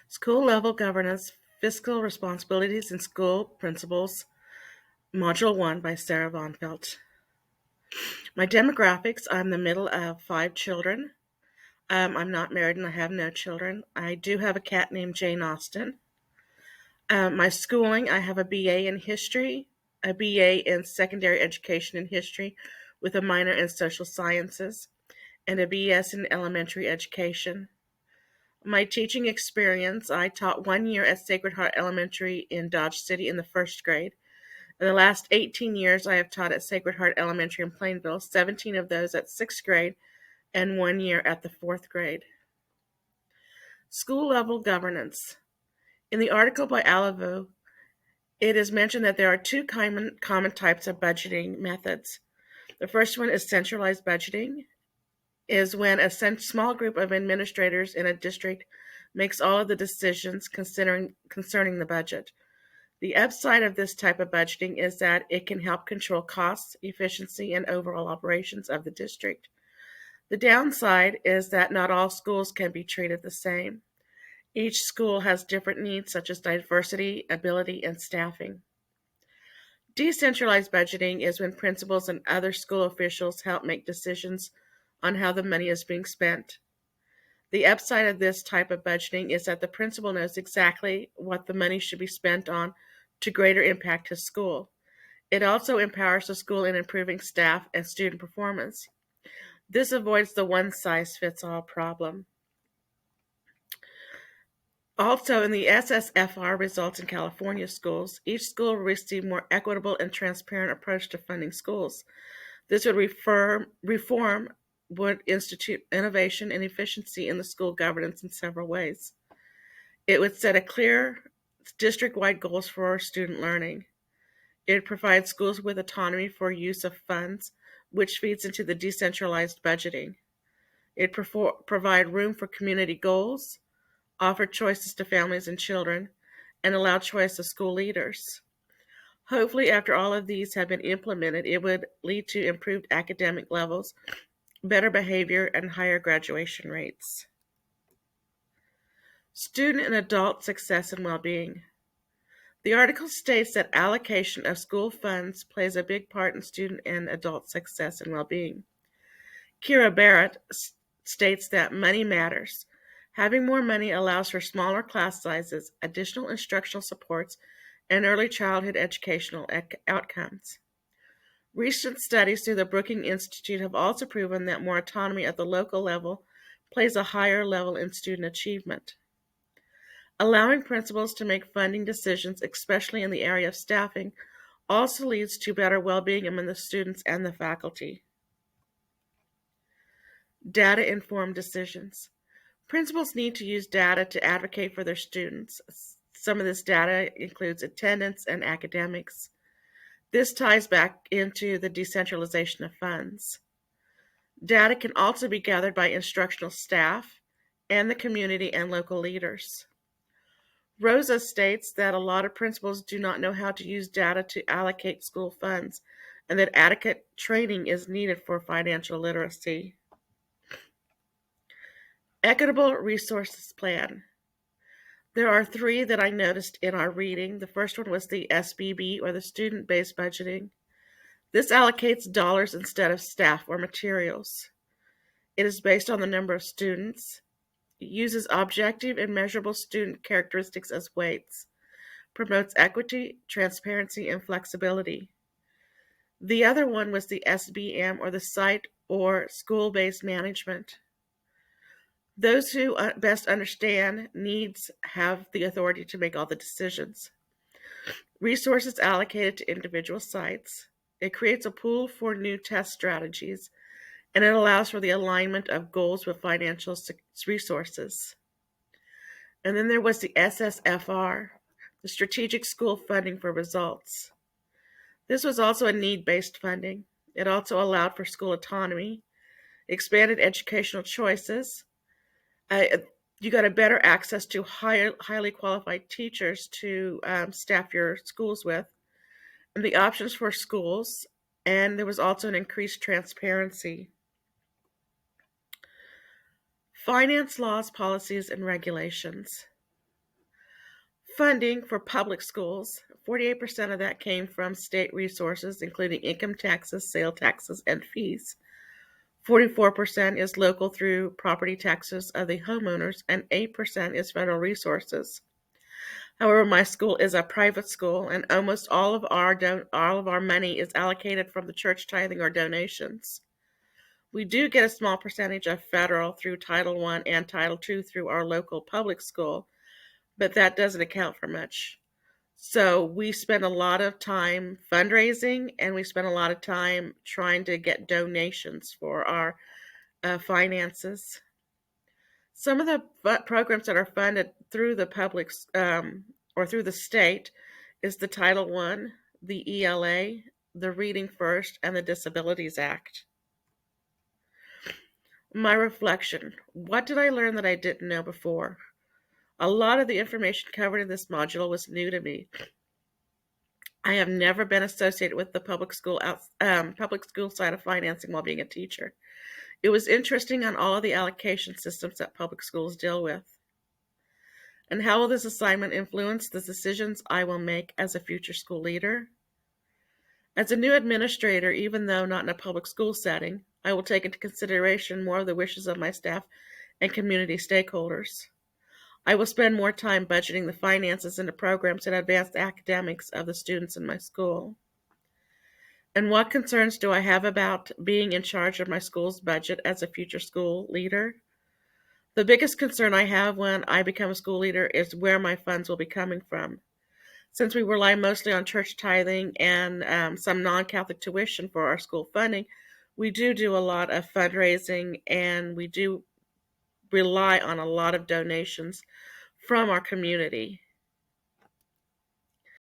School Level Governance, Fiscal Responsibilities in School Principals, Module 1 by Sarah Von Felt. My demographics, I'm the middle of 5 children. I'm not married and I have no children. I do have a cat named Jane Austen. My schooling, I have a BA in history, a BA in secondary education in history with a minor in social sciences, and a BS in elementary education. My teaching experience, I taught 1 year at Sacred Heart Elementary in Dodge City in the first grade. In the last 18 years, I have taught at Sacred Heart Elementary in Plainville, 17 of those at sixth grade and 1 year at the fourth grade. School level governance. In the article by Alivo, it is mentioned that there are two common types of budgeting methods. The first one is centralized budgeting, is when a small group of administrators in a district makes all of the decisions concerning the budget. The upside of this type of budgeting is that it can help control costs, efficiency, and overall operations of the district. The downside is that not all schools can be treated the same. Each school has different needs such as diversity, ability, and staffing. Decentralized budgeting is when principals and other school officials help make decisions on how the money is being spent. The upside of this type of budgeting is that the principal knows exactly what the money should be spent on to greater impact his school. It also empowers the school in improving staff and student performance. This avoids the one-size-fits-all problem. Also, in the SSFR results in California schools, each school will receive more equitable and transparent approach to funding schools. This would reform would institute innovation and efficiency in the school governance in several ways. It would set a clear district-wide goals for student learning. It provides schools with autonomy for use of funds, which feeds into the decentralized budgeting. It provide room for community goals, offer choices to families and children, and allow choice of school leaders. Hopefully, after all of these have been implemented, it would lead to improved academic levels, better behavior, and higher graduation rates. Student and adult success and well-being. The article states that allocation of school funds plays a big part in student and adult success and well-being. Kira Barrett states that money matters. Having more money allows for smaller class sizes, additional instructional supports, and early childhood educational outcomes. Recent studies through the Brookings Institute have also proven that more autonomy at the local level plays a higher level in student achievement. Allowing principals to make funding decisions, especially in the area of staffing, also leads to better well-being among the students and the faculty. Data-informed decisions. Principals need to use data to advocate for their students. Some of this data includes attendance and academics. This ties back into the decentralization of funds. Data can also be gathered by instructional staff and the community and local leaders. Rosa states that a lot of principals do not know how to use data to allocate school funds and that adequate training is needed for financial literacy. Equitable Resources Plan. There are three that I noticed in our reading. The first one was the SBB, or the Student-Based Budgeting. This allocates dollars instead of staff or materials. It is based on the number of students. It uses objective and measurable student characteristics as weights. Promotes equity, transparency, and flexibility. The other one was the SBM, or the Site or School-Based Management. Those who best understand needs have the authority to make all the decisions. Resources allocated to individual sites. It creates a pool for new test strategies, and it allows for the alignment of goals with financial resources. And then there was the SSFR, the Strategic School Funding for Results. This was also a need-based funding. It also allowed for school autonomy, expanded educational choices. You got a better access to highly qualified teachers to staff your schools with, and the options for schools, and there was also an increased transparency. Finance laws, policies, and regulations. funding for public schools, 48% of that came from state resources, including income taxes, sale taxes, and fees. 44% is local through property taxes of the homeowners, and 8% is federal resources. However, my school is a private school, and almost all of our money is allocated from the church tithing or donations. We do get a small percentage of federal through Title I and Title II through our local public school, but that doesn't account for much. So we spend a lot of time fundraising, and we spend a lot of time trying to get donations for our finances. Some of the programs that are funded through the public or through the state is the Title I, the ELA, the Reading First, and the Disabilities Act. My reflection: what did I learn that I didn't know before? A lot of the information covered in this module was new to me. I have never been associated with the public school side of financing while being a teacher. It was interesting on all of the allocation systems that public schools deal with. And how will this assignment influence the decisions I will make as a future school leader? As a new administrator, even though not in a public school setting, I will take into consideration more of the wishes of my staff and community stakeholders. I will spend more time budgeting the finances into programs that advance the academics of the students in my school. And what concerns do I have about being in charge of my school's budget as a future school leader? The biggest concern I have when I become a school leader is where my funds will be coming from. Since we rely mostly on church tithing and some non-Catholic tuition for our school funding, we do a lot of fundraising, and we do rely on a lot of donations from our community.